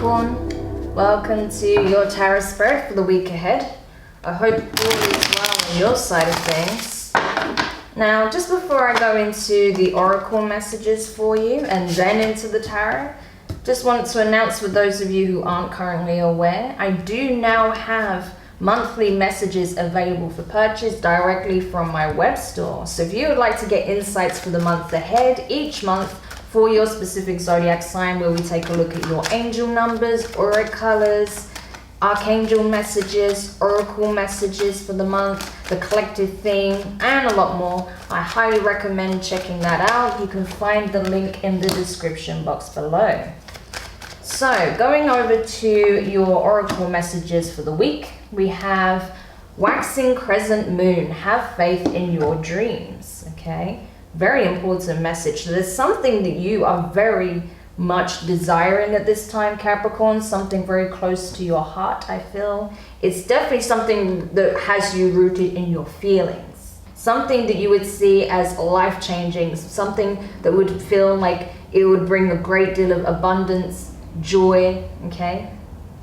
Capricorn, welcome to your tarot spread for the week ahead. I hope all is well on your side of things. Now, just before I go into the oracle messages for you and then into the tarot, just want to announce for those of you who aren't currently aware, I do now have monthly messages available for purchase directly from my web store. So if you would like to get insights for the month ahead, each month for your specific zodiac sign, where we take a look at your angel numbers, aura colors, archangel messages, oracle messages for the month, the collective theme, and a lot more, I highly recommend checking that out. You can find the link in the description box below. So going over to your oracle messages for the week, we have waxing crescent moon, have faith in your dreams. Okay, very important message. So there's something that you are very much desiring at this time, Capricorn, something very close to your heart. I feel it's definitely something that has you rooted in your feelings, something that you would see as life-changing, something that would feel like it would bring a great deal of abundance, joy, okay,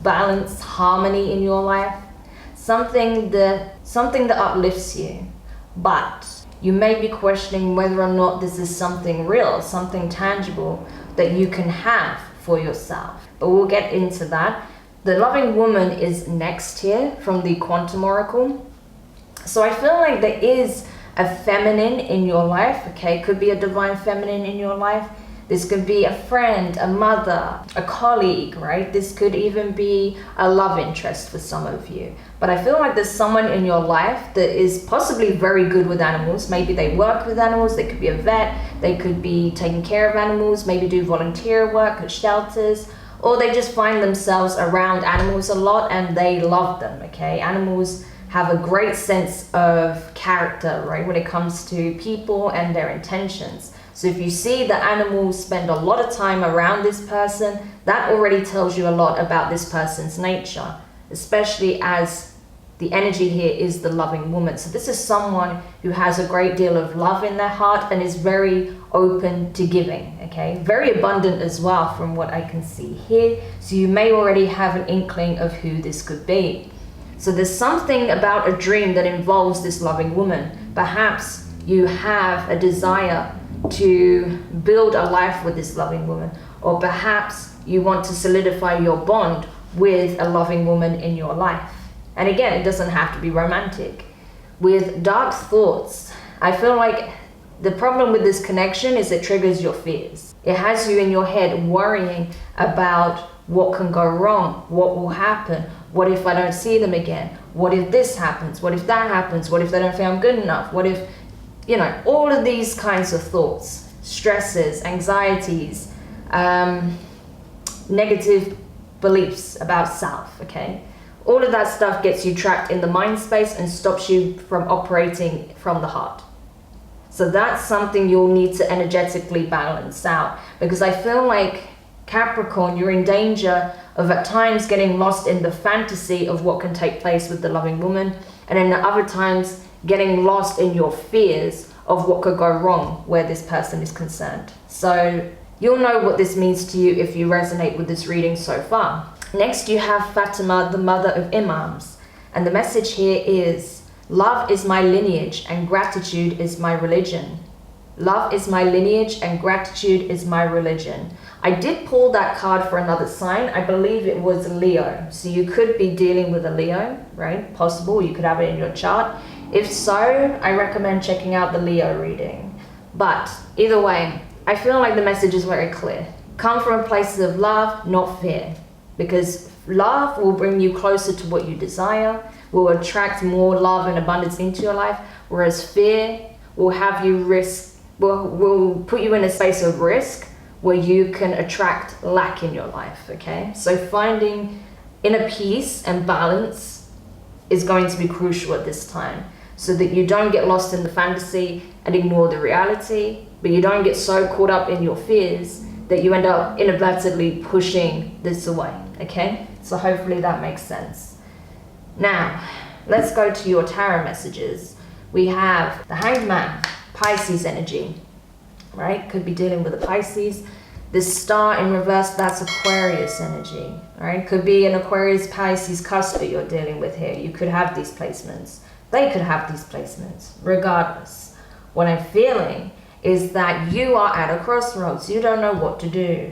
balance, harmony in your life, something that uplifts you. But you may be questioning whether or not this is something real, something tangible that you can have for yourself. But we'll get into that. The loving woman is next here from the quantum oracle. So I feel like there is a feminine in your life, okay? Could be a divine feminine in your life. This could be a friend, a mother, a colleague, right? This could even be a love interest for some of you. But I feel like there's someone in your life that is possibly very good with animals. Maybe they work with animals, they could be a vet, they could be taking care of animals, maybe do volunteer work at shelters, or they just find themselves around animals a lot and they love them, okay? Animals have a great sense of character, right? When it comes to people and their intentions. So if you see the animals spend a lot of time around this person, that already tells you a lot about this person's nature, especially as the energy here is the loving woman. So this is someone who has a great deal of love in their heart and is very open to giving, okay? Very abundant as well from what I can see here. So you may already have an inkling of who this could be. So there's something about a dream that involves this loving woman. Perhaps you have a desire to build a life with this loving woman, or perhaps you want to solidify your bond with a loving woman in your life. And again, it doesn't have to be romantic. With dark thoughts, I feel like the problem with this connection is it triggers your fears. It has you in your head worrying about what can go wrong, what will happen, what if I don't see them again, what if this happens, what if that happens, what if they don't feel I'm good enough, what if, you know, all of these kinds of thoughts, stresses, anxieties, negative beliefs about self, okay? All of that stuff gets you trapped in the mind space and stops you from operating from the heart. So that's something you'll need to energetically balance out, because I feel like, Capricorn, you're in danger of at times getting lost in the fantasy of what can take place with the loving woman, and then at other times getting lost in your fears of what could go wrong where this person is concerned. So you'll know what this means to you if you resonate with this reading so far. Next, you have Fatima, the mother of Imams. And the message here is, love is my lineage and gratitude is my religion. Love is my lineage and gratitude is my religion. I did pull that card for another sign. I believe it was Leo. So you could be dealing with a Leo, right? Possible, you could have it in your chart. If so, I recommend checking out the Leo reading. But either way, I feel like the message is very clear. Come from a place of love, not fear. Because love will bring you closer to what you desire, will attract more love and abundance into your life, whereas fear will have you will put you in a space of risk where you can attract lack in your life, okay? So finding inner peace and balance is going to be crucial at this time, so that you don't get lost in the fantasy and ignore the reality, but you don't get so caught up in your fears that you end up inadvertently pushing this away, okay? So hopefully that makes sense. Now, let's go to your tarot messages. We have the Hanged Man, Pisces energy, right? Could be dealing with a Pisces. This star in reverse, that's Aquarius energy, right? Could be an Aquarius Pisces cusp that you're dealing with here. You could have these placements. They could have these placements, regardless. What I'm feeling is that you are at a crossroads. You don't know what to do.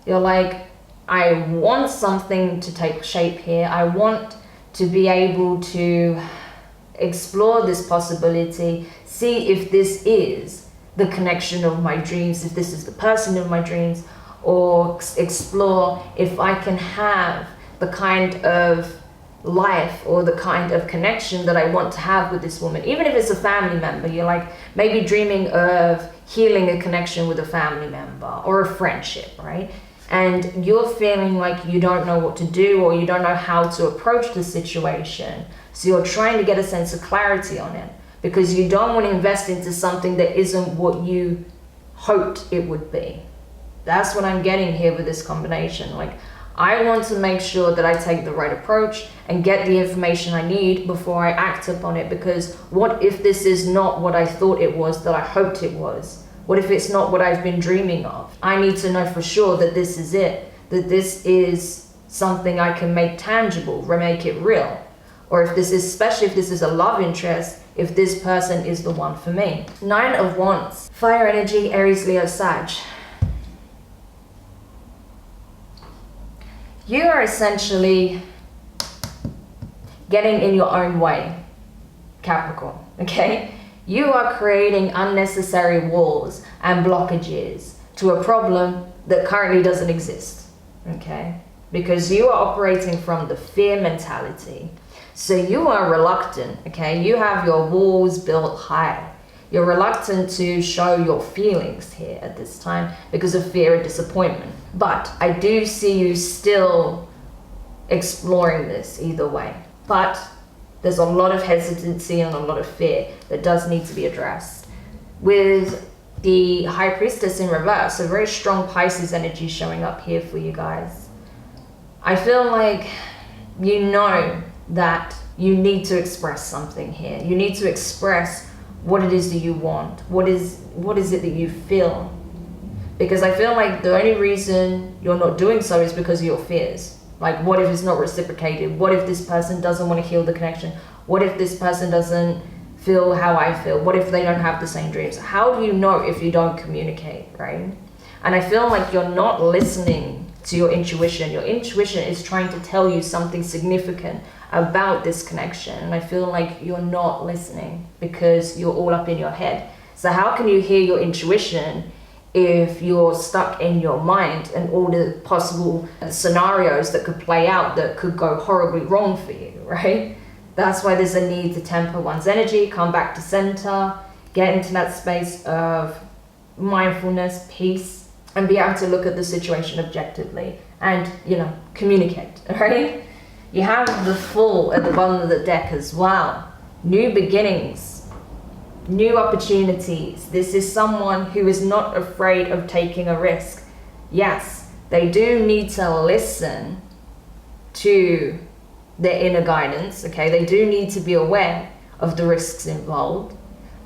You're like, I want something to take shape here. I want to be able to explore this possibility, see if this is the connection of my dreams, if this is the person of my dreams, or explore if I can have the kind of life or the kind of connection that I want to have with this woman. Even if it's a family member, you're like maybe dreaming of healing a connection with a family member or a friendship, right? And you're feeling like you don't know what to do, or you don't know how to approach the situation. So you're trying to get a sense of clarity on it, because you don't want to invest into something that isn't what you hoped it would be. That's what I'm getting here with this combination. Like, I want to make sure that I take the right approach and get the information I need before I act upon it, because what if this is not what I thought it was, that I hoped it was? What if it's not what I've been dreaming of? I need to know for sure that this is it, that this is something I can make tangible, make it real. Or if this is, especially if this is a love interest, if this person is the one for me. 9 of Wands, fire energy, Aries, Leo, Sag. You are essentially getting in your own way, Capricorn, okay? You are creating unnecessary walls and blockages to a problem that currently doesn't exist, okay? Because you are operating from the fear mentality. So you are reluctant, okay? You have your walls built high. You're reluctant to show your feelings here at this time because of fear and disappointment. But I do see you still exploring this either way. But there's a lot of hesitancy and a lot of fear that does need to be addressed. With the High Priestess in reverse, a very strong Pisces energy showing up here for you guys. I feel like you know that you need to express something here. You need to express what it is that you want. What is it that you feel? Because I feel like the only reason you're not doing so is because of your fears. Like, what if it's not reciprocated? What if this person doesn't want to heal the connection? What if this person doesn't feel how I feel? What if they don't have the same dreams? How do you know if you don't communicate, right? And I feel like you're not listening to your intuition. Your intuition is trying to tell you something significant about this connection. And I feel like you're not listening because you're all up in your head. So how can you hear your intuition if you're stuck in your mind and all the possible scenarios that could play out that could go horribly wrong for you, right? That's why there's a need to temper one's energy, come back to center, get into that space of mindfulness, peace, and be able to look at the situation objectively and, you know, communicate, right? You have the Fool at the bottom of the deck as well. New beginnings. New opportunities. This is someone who is not afraid of taking a risk. Yes, they do need to listen to their inner guidance, okay? They do need to be aware of the risks involved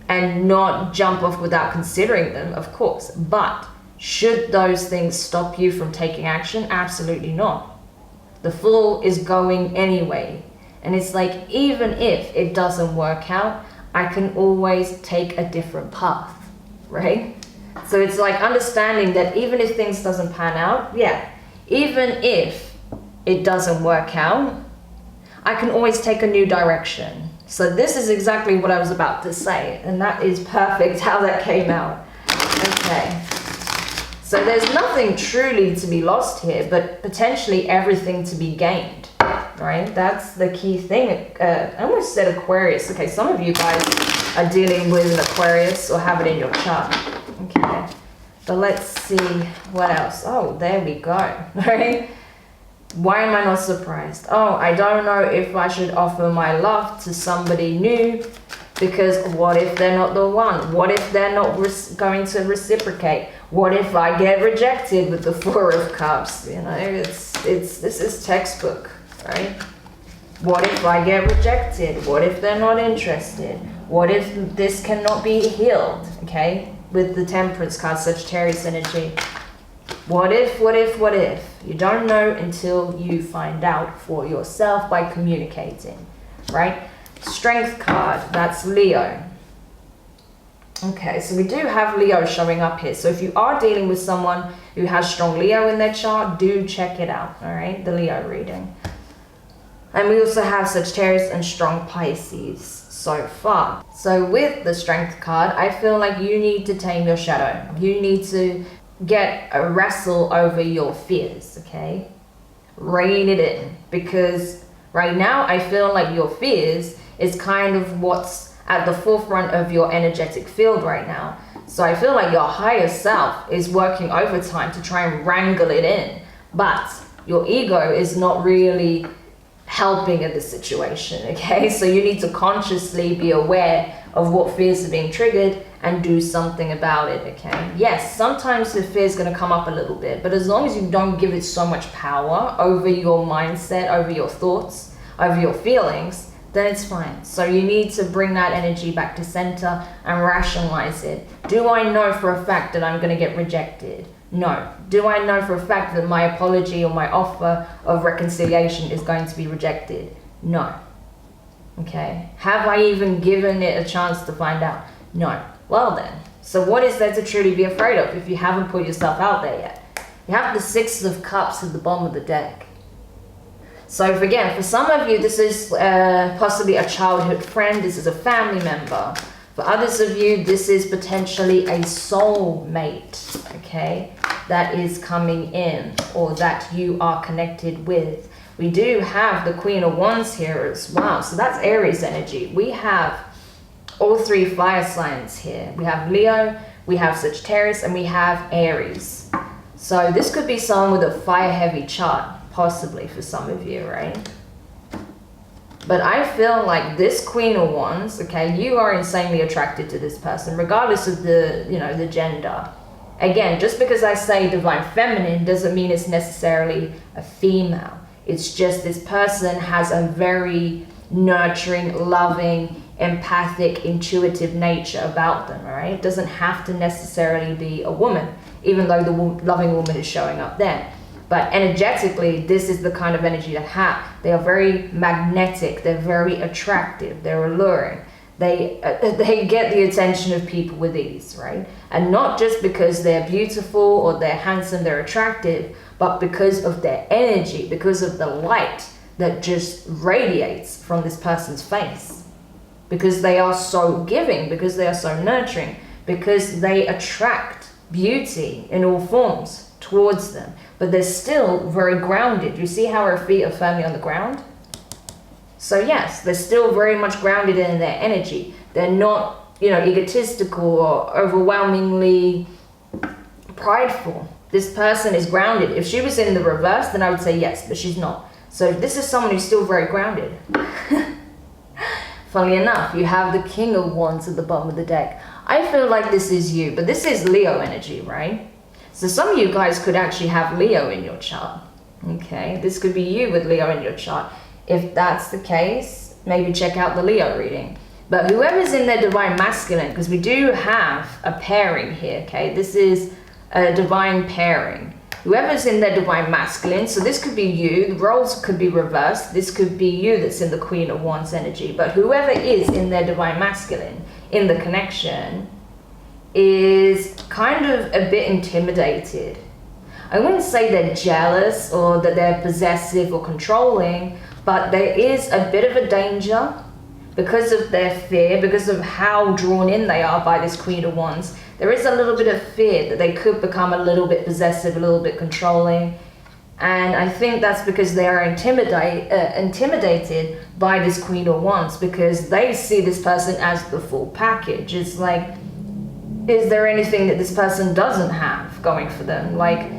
and not jump off without considering them, of course. But should those things stop you from taking action? Absolutely not. The Fool is going anyway. And it's like, even if it doesn't work out, I can always take a different path, right? So it's like understanding that even if things doesn't pan out, yeah, even if it doesn't work out, I can always take a new direction. So this is exactly what I was about to say, and that is perfect how that came out. Okay. So there's nothing truly to be lost here, but potentially everything to be gained. Right, that's the key thing. I almost said Aquarius. Okay, some of you guys are dealing with an Aquarius or have it in your chart. Okay, but let's see what else. Oh, there we go. Right? Why am I not surprised? Oh, I don't know if I should offer my love to somebody new, because what if they're not the one? What if they're not going to reciprocate? What if I get rejected with the Four of Cups? You know, this is textbook. Right? What if I get rejected? What if they're not interested? What if this cannot be healed? Okay, with the Temperance card, Sagittarius energy. What if, what if, what if? You don't know until you find out for yourself by communicating, right? Strength card, that's Leo. Okay, so we do have Leo showing up here. So if you are dealing with someone who has strong Leo in their chart, do check it out, all right? The Leo reading. And we also have Sagittarius and strong Pisces so far. So with the Strength card, I feel like you need to tame your shadow. You need to get a wrestle over your fears, okay? Rein it in, because right now I feel like your fears is kind of what's at the forefront of your energetic field right now. So I feel like your higher self is working overtime to try and wrangle it in, but your ego is not really helping in the situation, okay? So you need to consciously be aware of what fears are being triggered and do something about it, okay? Yes, sometimes the fear is going to come up a little bit, but as long as you don't give it so much power over your mindset, over your thoughts, over your feelings, then it's fine. So you need to bring that energy back to center and rationalize it. Do I know for a fact that I'm going to get rejected? No. Do I know for a fact that my apology or my offer of reconciliation is going to be rejected? No. Okay. Have I even given it a chance to find out? No. Well then, so what is there to truly be afraid of if you haven't put yourself out there yet? You have the Six of Cups at the bottom of the deck. So again, for some of you, this is possibly a childhood friend. This is a family member. For others of you, this is potentially a soul mate, okay, that is coming in or that you are connected with. We do have the Queen of Wands here as well. So that's Aries energy. We have all three fire signs here. We have Leo, we have Sagittarius, and we have Aries. So this could be someone with a fire heavy chart, possibly for some of you, right? But I feel like this Queen of Wands, okay, you are insanely attracted to this person, regardless of the, you know, the gender. Again, just because I say divine feminine doesn't mean it's necessarily a female. It's just this person has a very nurturing, loving, empathic, intuitive nature about them, all right? It doesn't have to necessarily be a woman, even though the loving woman is showing up there. But energetically, this is the kind of energy they are very magnetic, they're very attractive, they're alluring. They get the attention of people with ease, right? And not just because they're beautiful or they're handsome, they're attractive, but because of their energy, because of the light that just radiates from this person's face. Because they are so giving, because they are so nurturing, because they attract beauty in all forms towards them. But they're still very grounded. You see how her feet are firmly on the ground? So yes, they're still very much grounded in their energy. They're not, you know, egotistical or overwhelmingly prideful. This person is grounded. If she was in the reverse, then I would say yes, but she's not. So this is someone who's still very grounded. Funnily enough, you have the King of Wands at the bottom of the deck. I feel like this is you, but this is Leo energy, right? So some of you guys could actually have Leo in your chart. Okay, this could be you with Leo in your chart. If that's the case, maybe check out the Leo reading. But whoever's in their divine masculine, because we do have a pairing here, okay? This is a divine pairing. Whoever's in their divine masculine, so this could be you, the roles could be reversed. This could be you that's in the Queen of Wands energy. But whoever is in their divine masculine, in the connection, is kind of a bit intimidated. I wouldn't say they're jealous or that they're possessive or controlling, but there is a bit of a danger because of their fear, because of how drawn in they are by this Queen of Wands. There is a little bit of fear that they could become a little bit possessive, a little bit controlling. And I think that's because they are intimidated by this Queen of Wands, because they see this person as the full package. It's like, is there anything that this person doesn't have going for them? Like,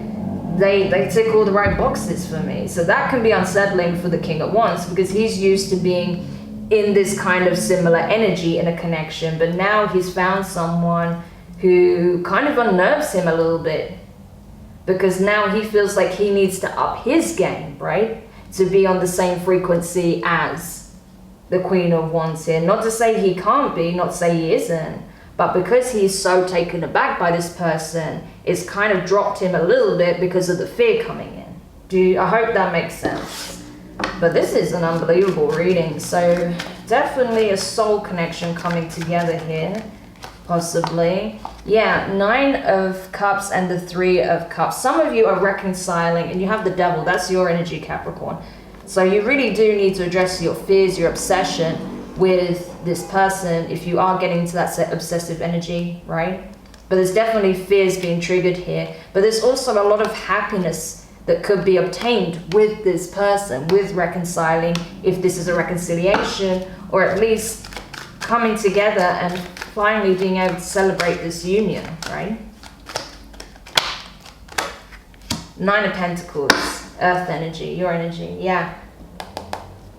they tick all the right boxes for me. So that can be unsettling for the King of Wands, because he's used to being in this kind of similar energy in a connection, but now he's found someone who kind of unnerves him a little bit, because now he feels like he needs to up his game, right? To be on the same frequency as the Queen of Wands here. Not to say he can't be, not to say he isn't, But because he's so taken aback by this person, it's kind of dropped him a little bit because of the fear coming in. I hope that makes sense. But this is an unbelievable reading. So definitely a soul connection coming together here. Possibly. Yeah, 9 of Cups and the 3 of Cups. Some of you are reconciling and you have the Devil. That's your energy, Capricorn. So you really do need to address your fears, your obsession with this person if you are getting to that obsessive energy, right? But there's definitely fears being triggered here. But there's also a lot of happiness that could be obtained with this person, with reconciling, if this is a reconciliation, or at least coming together and finally being able to celebrate this union, right? 9 of Pentacles, Earth energy, your energy, yeah.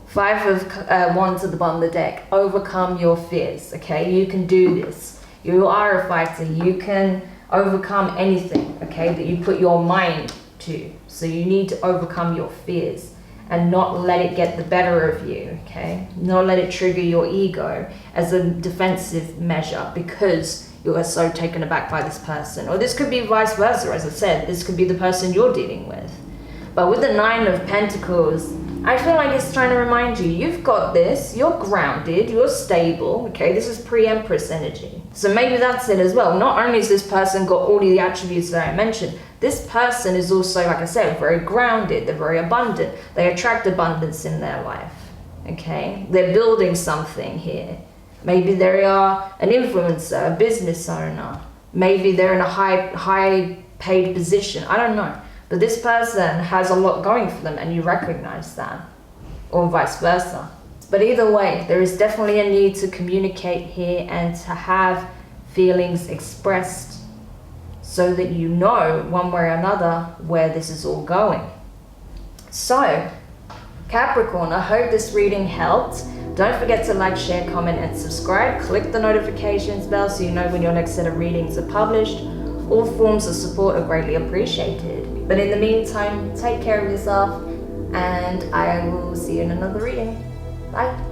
5 of Wands at the bottom of the deck. Overcome your fears, okay? You can do this. You are a fighter. You can overcome anything, okay, that you put your mind to. So you need to overcome your fears and not let it get the better of you, okay? Not let it trigger your ego as a defensive measure because you are so taken aback by this person. Or this could be vice versa, as I said. This could be the person you're dealing with. But with the 9 of Pentacles, I feel like it's trying to remind you, you've got this, you're grounded, you're stable, okay? This is pre-Empress energy. So maybe that's it as well. Not only has this person got all the attributes that I mentioned, this person is also, like I said, very grounded, they're very abundant. They attract abundance in their life, okay? They're building something here. Maybe they are an influencer, a business owner. Maybe they're in a high paid position, I don't know. But this person has a lot going for them and you recognize that, or vice versa. But either way, there is definitely a need to communicate here and to have feelings expressed so that you know one way or another where this is all going. So, Capricorn, I hope this reading helped. Don't forget to like, share, comment, and subscribe. Click the notifications bell so you know when your next set of readings are published. All forms of support are greatly appreciated. But in the meantime, take care of yourself, and I will see you in another reading. Bye.